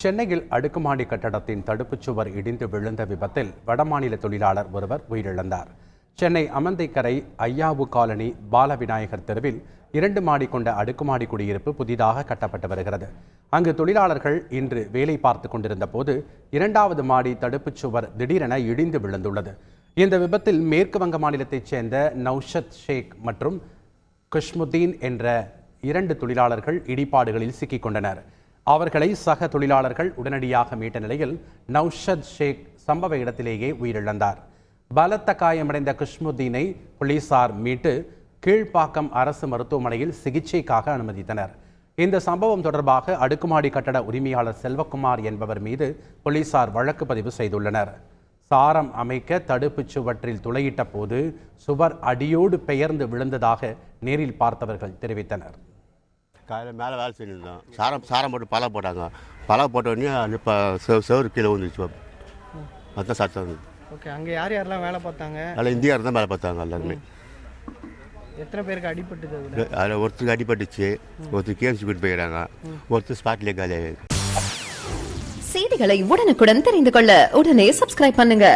சென்னையில் அடுக்குமாடி கட்டடத்தின் தடுப்புச் சுவர் இடிந்து விழுந்த விபத்தில் வடமாநில தொழிலாளர் ஒருவர் உயிரிழந்தார். சென்னை அமந்தைக்கரை ஐயாவு காலனி பாலவிநாயகர் தெருவில் 2 மாடி கொண்ட அடுக்குமாடி குடியிருப்பு புதிதாக கட்டப்பட்டு வருகிறது. அங்கு தொழிலாளர்கள் இன்று வேலை பார்த்து கொண்டிருந்த போது 2வது மாடி தடுப்புச் சுவர் திடீரென இடிந்து விழுந்துள்ளது. இந்த விபத்தில் மேற்கு வங்க மாநிலத்தைச் சேர்ந்த நௌஷத் ஷேக் மற்றும் குஷ்முதீன் என்ற 2 தொழிலாளர்கள் இடிபாடுகளில் சிக்கிக் கொண்டனர். அவர்களை சக தொழிலாளர்கள் உடனடியாக மீட்ட நிலையில் நௌஷத் ஷேக் சம்பவ இடத்திலேயே உயிரிழந்தார். பலத்த காயமடைந்த குஷ்முதீனை போலீசார் மீட்டு கீழ்ப்பாக்கம் அரசு மருத்துவமனையில் சிகிச்சைக்காக அனுமதித்தனர். இந்த சம்பவம் தொடர்பாக அடுக்குமாடி கட்டட உரிமையாளர் செல்வகுமார் என்பவர் மீது போலீசார் வழக்கு பதிவு செய்துள்ளனர். சாரம் அமைக்க தடுப்புச் சுவற்றில் துளையிட்ட போது சுவர் அடியோடு பெயர்ந்து விழுந்ததாக நேரில் பார்த்தவர்கள் தெரிவித்தனர். காலையில் மேலே வேலை செஞ்சுருந்தோம். சாரம் போட்டு பழம் போட்டாங்க. பழம் போட்ட உடனே இப்போ செவரு கீழே வந்துச்சு. அதுதான் சத்தம். ஓகே, அங்கே யாரெல்லாம் வேலை பார்த்தாங்க? அதில் இந்தியாவில் தான் வேலை பார்த்தாங்க எல்லாருமே. எத்தனை பேருக்கு அடிபட்டுது? அதில் ஒருத்தருக்கு அடிபட்டுச்சு, ஒருத்தர் கேம்ஸ் கூட்டு போயிடுறாங்க, ஒருத்தர் ஸ்பாட்லேயே காலியாகிடுது. செய்திகளை உடனுக்குடன் தெரிந்து கொள்ள உடனே சப்ஸ்கிரைப் பண்ணுங்க.